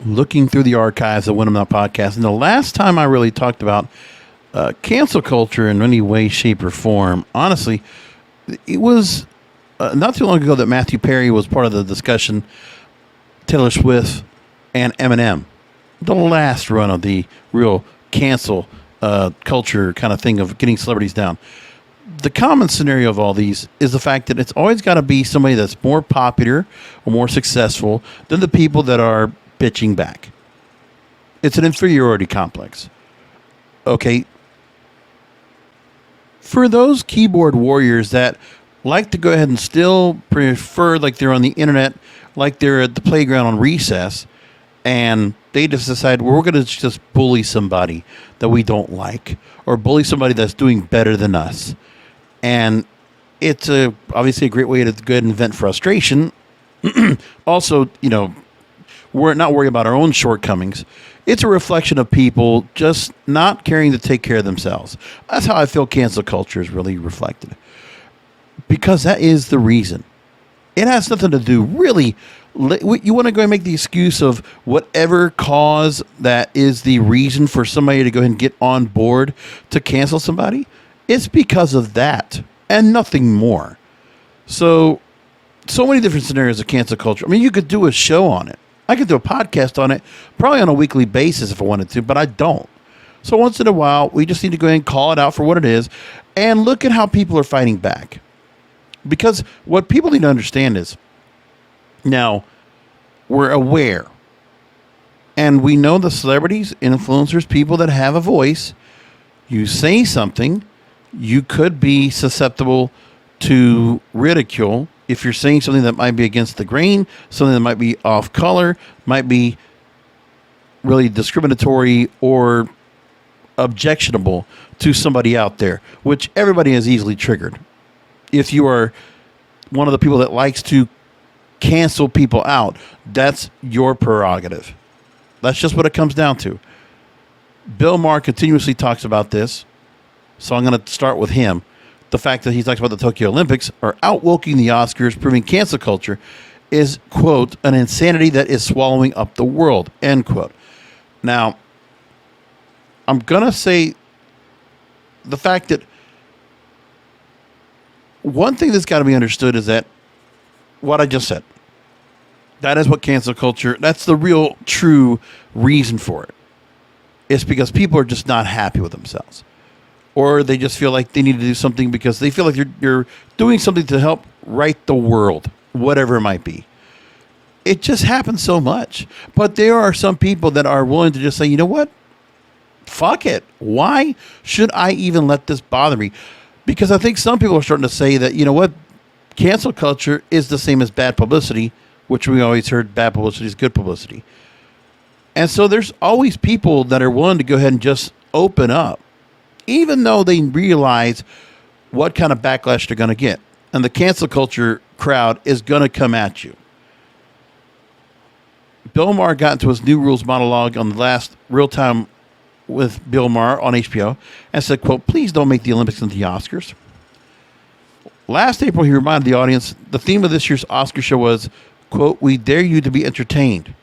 looking through the archives of When I'm Not Podcast, and the last time I really talked about cancel culture in any way, shape, or form, honestly, it was not too long ago that Matthew Perry was part of the discussion. Taylor Swift and Eminem, the last run of the real cancel culture kind of thing of getting celebrities down. The common scenario of all these is the fact that it's always got to be somebody that's more popular or more successful than the people that are bitching back. It's an inferiority complex. Okay. For those keyboard warriors that like to go ahead and still prefer like they're on the internet, like they're at the playground on recess, and they just decide, well, we're going to just bully somebody that we don't like or bully somebody that's doing better than us. And it's obviously a great way to go ahead and vent frustration. Also, we're not worried about our own shortcomings. It's a reflection of people just not caring to take care of themselves. That's how I feel cancel culture is really reflected. Because that is the reason. It has nothing to do, really. You want to go and make the excuse of whatever cause that is the reason for somebody to go ahead and get on board to cancel somebody? It's because of that and nothing more. So many different scenarios of cancel culture. I mean, you could do a show on it. I could do a podcast on it, probably on a weekly basis if I wanted to, but I don't. So once in a while, we just need to go ahead and call it out for what it is and look at how people are fighting back. Because what people need to understand is, now, we're aware. And we know the celebrities, influencers, people that have a voice. You say something, you could be susceptible to ridicule if you're saying something that might be against the grain, something that might be off color, might be really discriminatory or objectionable to somebody out there, which everybody is easily triggered. If you are one of the people that likes to cancel people out, that's your prerogative. That's just what it comes down to. Bill Maher continuously talks about this, so I'm going to start with him. The fact that he talks about the Tokyo Olympics are outwoking the Oscars, proving cancel culture is, quote, an insanity that is swallowing up the world, end quote. Now, I'm going to say the fact that one thing that's got to be understood is that what I just said, that is what cancel culture, that's the real true reason for it. It's because people are just not happy with themselves. Or they just feel like they need to do something because they feel like you're doing something to help right the world, whatever it might be. It just happens so much. But there are some people that are willing to just say, you know what? Fuck it. Why should I even let this bother me? Because I think some people are starting to say that, you know what? Cancel culture is the same as bad publicity, which we always heard bad publicity is good publicity. And so there's always people that are willing to go ahead and just open up, even though they realize what kind of backlash they're going to get. And the cancel culture crowd is going to come at you. Bill Maher got into his New Rules monologue on the last Real Time with Bill Maher on HBO and said, quote, please don't make the Olympics into the Oscars. Last April, he reminded the audience the theme of this year's Oscar show was, quote, we dare you to be entertained.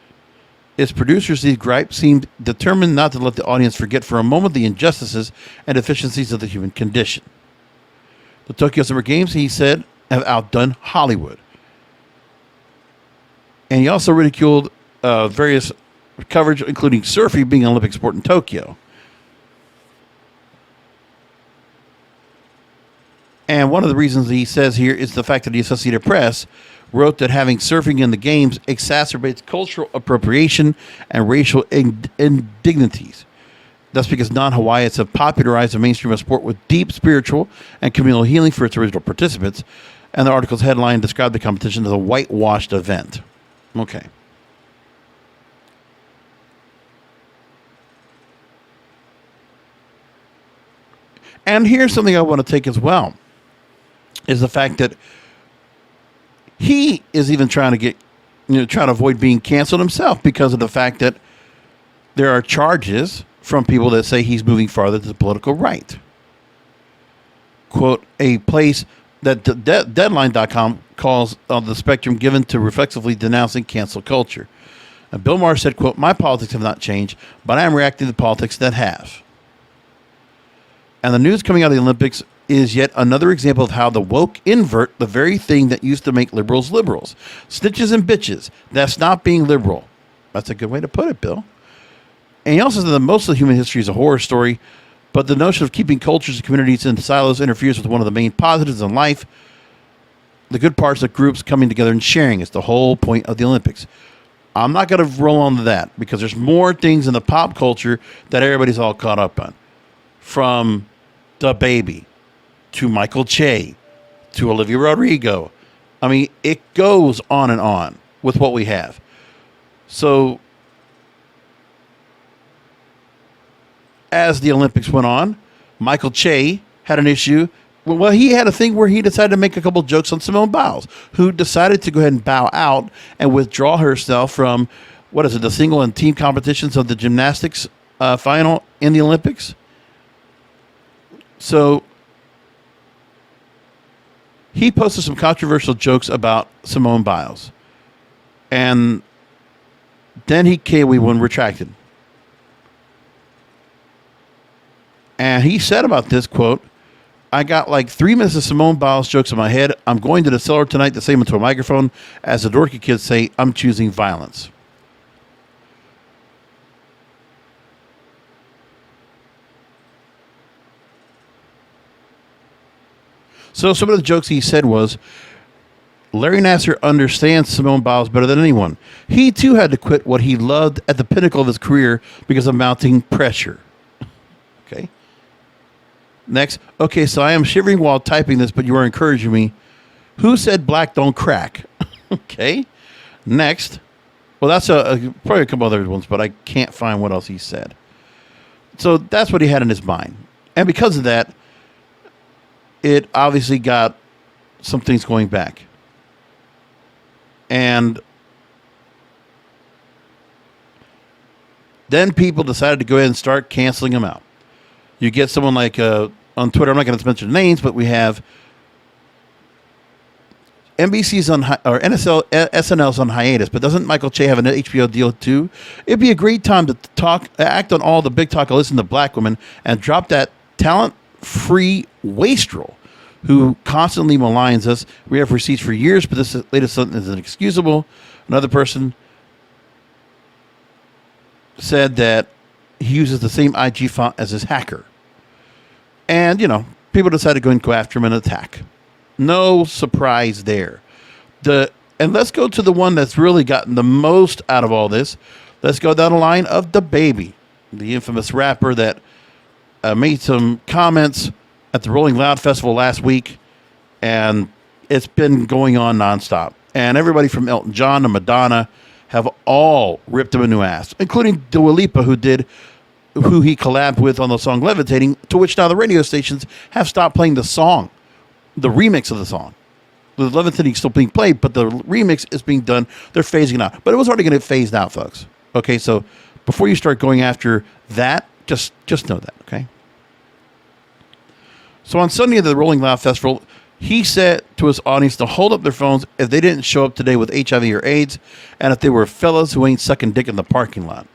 Its producers, these gripes, seemed determined not to let the audience forget for a moment the injustices and deficiencies of the human condition. The Tokyo Summer Games, he said, have outdone Hollywood. And he also ridiculed various coverage, including surfing being an Olympic sport in Tokyo. And one of the reasons he says here is the fact that the Associated Press wrote that having surfing in the games exacerbates cultural appropriation and racial indignities. That's because non-Hawaiians have popularized the mainstream of sport with deep spiritual and communal healing for its original participants. And the article's headline described the competition as a whitewashed event. Okay. And here's something I want to take as well, is the fact that he is even trying to avoid being canceled himself because of the fact that there are charges from people that say he's moving farther to the political right. Quote, a place that Deadline.com calls the spectrum given to reflexively denouncing cancel culture. And Bill Maher said, quote, "My politics have not changed, but I am reacting to politics that have." And the news coming out of the Olympics is yet another example of how the woke invert the very thing that used to make liberals liberals. Snitches and bitches. That's not being liberal. That's a good way to put it, Bill. And he also said that most of human history is a horror story, but the notion of keeping cultures and communities in silos interferes with one of the main positives in life, the good parts of groups coming together and sharing. It's the whole point of the Olympics. I'm not going to roll on to that because there's more things in the pop culture that everybody's all caught up on. From DaBaby to Michael Che to Olivia Rodrigo. I mean, it goes on and on with what we have. So, as the Olympics went on, Michael Che had an issue. Well, he had a thing where he decided to make a couple jokes on Simone Biles, who decided to go ahead and bow out and withdraw herself from, the single and team competitions of the gymnastics final in the Olympics. So he posted some controversial jokes about Simone Biles. And then he came, we one retracted. And he said about this, quote, "I got like 3 minutes of Simone Biles jokes in my head. I'm going to the cellar tonight to say them into a microphone. As the dorky kids say, I'm choosing violence." So some of the jokes he said was, Larry Nassar understands Simone Biles better than anyone. He too had to quit what he loved at the pinnacle of his career because of mounting pressure. Okay. Next. Okay, so I am shivering while typing this, but you are encouraging me. Who said black don't crack? Okay. Next. Well, that's probably a couple other ones, but I can't find what else he said. So that's what he had in his mind. And because of that, it obviously got some things going back. And then people decided to go ahead and start canceling him out. You get someone like on Twitter, I'm not going to mention names, but we have NBC's on or SNL's on hiatus, but doesn't Michael Che have an HBO deal too? It'd be a great time to act on all the big talk, listen to black women, and drop that talent-free wastrel who constantly maligns us. We have receipts for years, but this latest sentence is inexcusable. Another person said that he uses the same IG font as his hacker. And, people decided to go and go after him and attack. No surprise there. And let's go to the one that's really gotten the most out of all this. Let's go down the line of DaBaby, the infamous rapper that made some comments at the Rolling Loud Festival last week, and it's been going on nonstop. And everybody from Elton John to Madonna have all ripped him a new ass, including Dua Lipa, who he collabed with on the song Levitating, to which now the radio stations have stopped playing the song, the remix of the song. The Levitating is still being played, but the remix is being done. They're phasing out. But it was already going to get phased out, folks. Okay, so before you start going after that, just know that, okay? So on Sunday at the Rolling Loud Festival, he said to his audience to hold up their phones if they didn't show up today with HIV or AIDS, and if they were fellas who ain't sucking dick in the parking lot.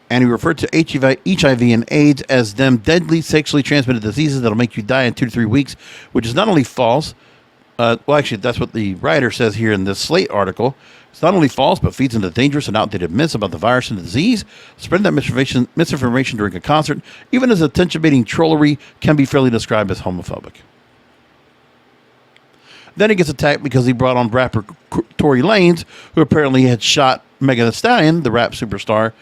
And he referred to HIV and AIDS as them deadly sexually transmitted diseases that'll make you die in 2 to 3 weeks, which is not only false. Actually, that's what the writer says here in this Slate article. It's not only false, but feeds into dangerous and outdated myths about the virus and the disease. Spreading that misinformation during a concert, even as attention-baiting trollery, can be fairly described as homophobic. Then he gets attacked because he brought on rapper Tory Lanez, who apparently had shot Megan Thee Stallion, the rap superstar,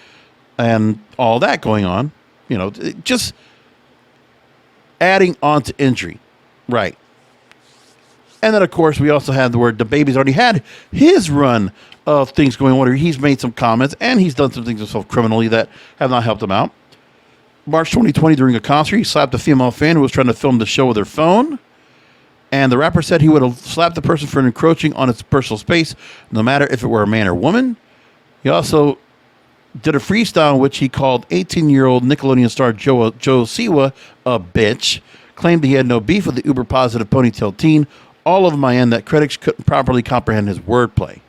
and all that going on. Just adding on to injury. Right. And then, of course, we also had the word DaBaby's already had his run of things going on where he's made some comments and he's done some things himself criminally that have not helped him out. March 2020, during a concert, he slapped a female fan who was trying to film the show with her phone. And the rapper said he would have slapped the person for encroaching on its personal space, no matter if it were a man or woman. He also did a freestyle in which he called 18-year-old Nickelodeon star Joe Siwa a bitch, claimed he had no beef with the uber-positive ponytail teen, all over my end that critics couldn't properly comprehend his wordplay.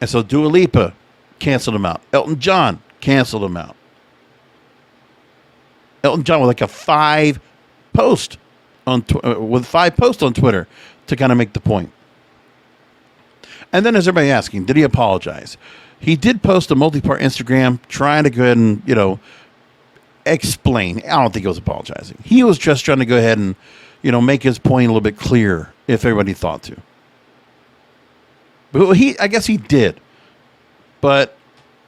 And so Dua Lipa canceled him out. Elton John canceled him out. Elton John with like a 5 post on Twitter to kind of make the point. And then, as everybody asking, did he apologize? He did post a multi-part Instagram trying to go ahead and, explain. I don't think he was apologizing. He was just trying to go ahead and, make his point a little bit clearer if everybody thought to. But I guess he did. But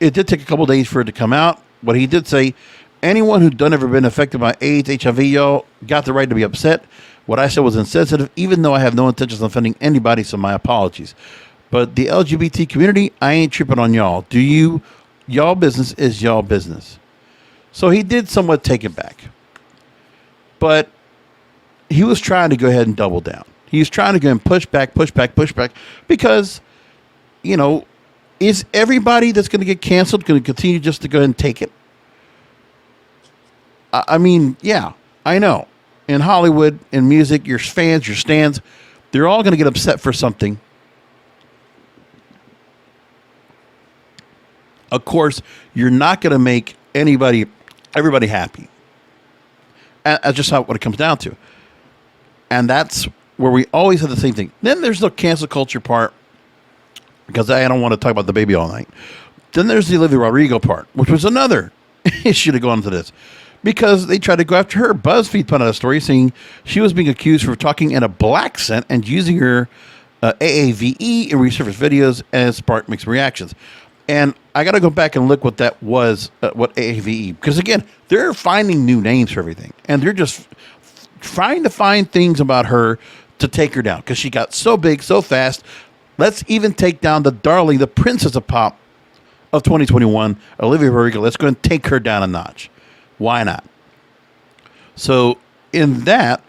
it did take a couple days for it to come out. But he did say, anyone who's ever been affected by AIDS, HIV, y'all got the right to be upset. What I said was insensitive, even though I have no intentions of offending anybody, so my apologies. But the LGBT community, I ain't tripping on y'all. Y'all business is y'all business. So he did somewhat take it back. But he was trying to go ahead and double down. He was trying to go and push back. Because, is everybody that's going to get canceled going to continue just to go ahead and take it? I mean, yeah, I know. In Hollywood, in music, your fans, your stands, they're all going to get upset for something. Of course, you're not going to make everybody happy. That's just what it comes down to. And that's where we always have the same thing. Then there's the cancel culture part, because I don't want to talk about DaBaby all night. Then there's the Olivia Rodrigo part, which was another issue to go into this. Because they tried to go after her. BuzzFeed put out a story saying she was being accused for talking in a black accent and using her AAVE in resurfaced videos, and sparked mixed reactions. And I got to go back and look what that was, what AAVE. Because again, they're finding new names for everything. And they're just trying to find things about her to take her down. Because she got so big, so fast. Let's even take down the darling, the princess of pop of 2021, Olivia Rodrigo. Let's go and take her down a notch. Why not? So in that,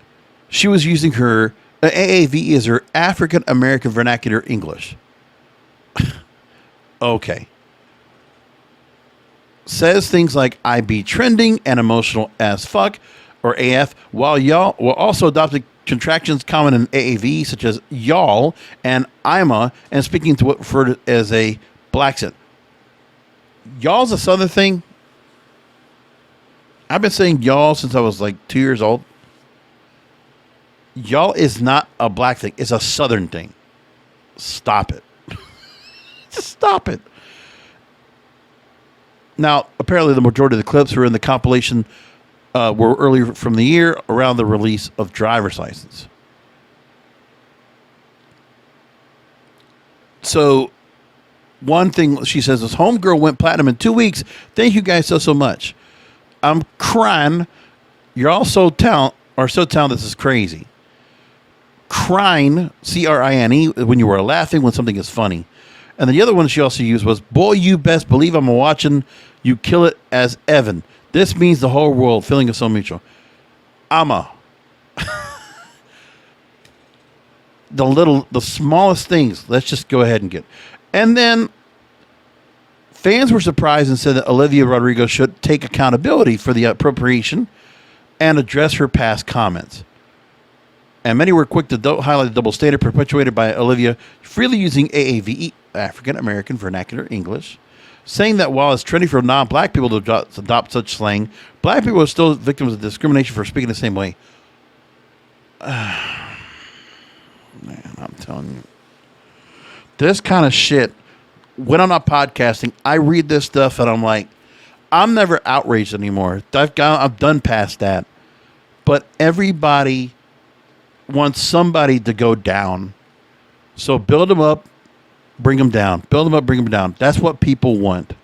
she was using her AAVE as her African American Vernacular English. Okay. Says things like, I be trending and emotional as fuck, or AF, while y'all will also adopting contractions common in AAVE, such as y'all and IMA, and speaking to what referred to as a black accent. Y'all's a southern thing. I've been saying y'all since I was like 2 years old. Y'all is not a black thing. It's a southern thing. Stop it. Just stop it. Now, apparently the majority of the clips were in the compilation were earlier from the year around the release of driver's license. So one thing she says is, homegirl went platinum in 2 weeks. Thank you guys so much. I'm crying. You're all so talented. This is crazy. Crying, CRINE, when you were laughing when something is funny. And then the other one she also used was, boy, you best believe I'm watching you kill it as Evan. This means the whole world. Feeling is so mutual. The smallest things, let's just go ahead and get. And then fans were surprised and said that Olivia Rodrigo should take accountability for the appropriation and address her past comments. And many were quick to highlight the double standard perpetuated by Olivia, freely using AAVE, African American Vernacular English, saying that while it's trendy for non-black people to adopt such slang, black people are still victims of discrimination for speaking the same way. Man, I'm telling you. This kind of shit, when I'm not podcasting, I read this stuff and I'm like, I'm never outraged anymore. I've done past that. But everybody wants somebody to go down. So build them up, bring them down. Build them up, bring them down. That's what people want.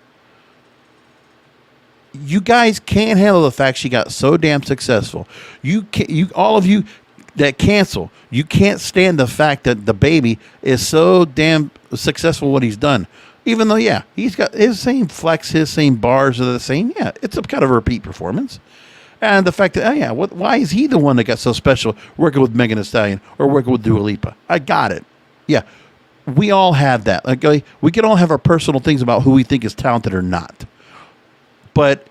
You guys can't handle the fact she got so damn successful. All of you that cancel, you can't stand the fact that DaBaby is so damn successful what he's done. Even though, yeah, he's got his same flex, his same bars are the same. Yeah, it's a kind of a repeat performance. And the fact that, why is he the one that got so special working with Megan Thee Stallion or working with Dua Lipa? I got it. Yeah, we all have that. Like, we can all have our personal things about who we think is talented or not. But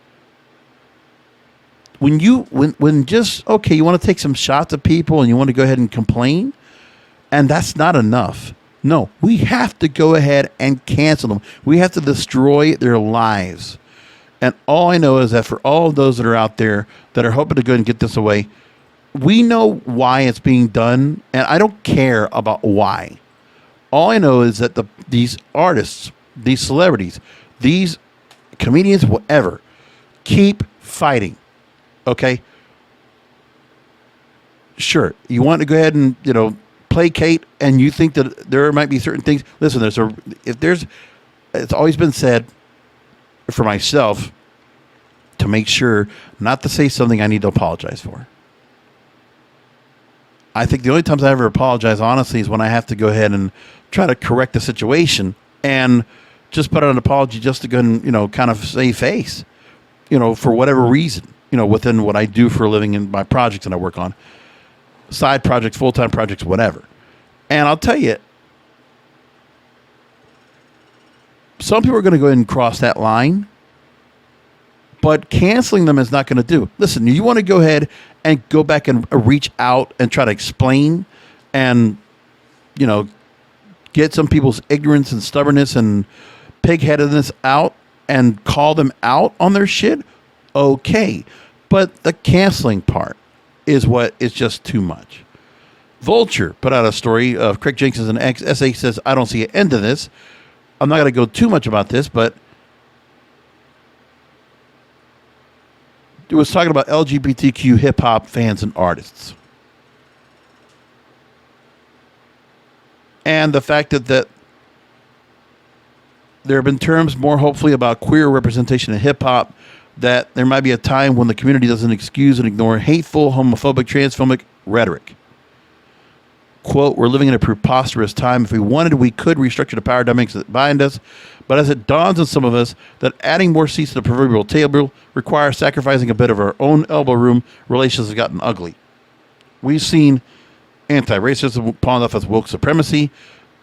when just, okay, you want to take some shots at people and you want to go ahead and complain, and that's not enough. No, we have to go ahead and cancel them. We have to destroy their lives. And all I know is that for all of those that are out there that are hoping to go and get this away, we know why it's being done, and I don't care about why. All I know is that these artists, these celebrities, these comedians, whatever, keep fighting. Okay? Sure, you want to go ahead and, placate, and you think that there might be certain things. Listen, it's always been said for myself to make sure not to say something I need to apologize for. I think the only times I ever apologize, honestly, is when I have to go ahead and try to correct the situation and just put out an apology just to go and, kind of save face, for whatever reason, within what I do for a living and my projects that I work on. Side projects, full-time projects, whatever. And I'll tell you, some people are going to go ahead and cross that line, but canceling them is not going to do. Listen, you want to go ahead and go back and reach out and try to explain and, get some people's ignorance and stubbornness and pig-headedness out and call them out on their shit, okay. But the canceling part is what is just too much. Vulture put out a story of Craig Jenkins and essay says, I don't see an end to this. I'm not going to go too much about this, but it was talking about LGBTQ hip-hop fans and artists. And the fact that there have been terms more hopefully about queer representation in hip-hop, that there might be a time when the community doesn't excuse and ignore hateful, homophobic, transphobic rhetoric. Quote, we're living in a preposterous time. If we wanted, we could restructure the power dynamics that bind us. But as it dawns on some of us that adding more seats to the proverbial table requires sacrificing a bit of our own elbow room, relations have gotten ugly. We've seen anti-racism pawned off as woke supremacy.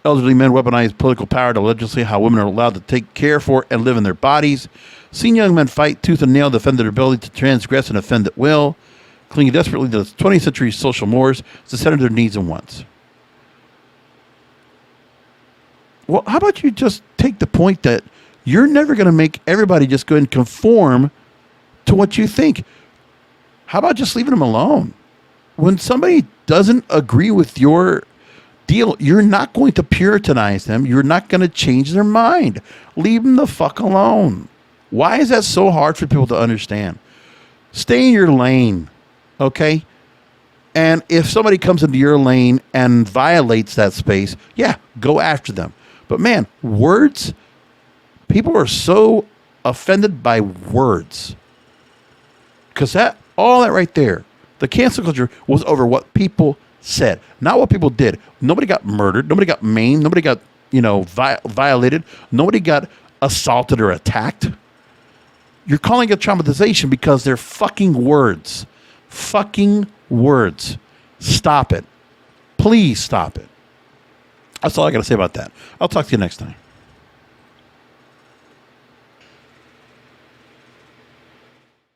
Elderly men weaponize political power to legislate how women are allowed to take care for and live in their bodies. Seen young men fight tooth and nail to defend their ability to transgress and offend at will, clinging desperately to the 20th century social mores to center their needs and wants. Well, how about you just take the point that you're never going to make everybody just go and conform to what you think? How about just leaving them alone? When somebody doesn't agree with your deal, you're not going to puritanize them. You're not going to change their mind. Leave them the fuck alone. Why is that so hard for people to understand? Stay in your lane, okay? And if somebody comes into your lane and violates that space, yeah, go after them. But man, words, people are so offended by words. Because all that right there, the cancel culture was over what people said, not what people did. Nobody got murdered. Nobody got maimed. Nobody got, violated. Nobody got assaulted or attacked. You're calling it traumatization because they're fucking words. Fucking words. Stop it. Please stop it. That's all I got to say about that. I'll talk to you next time.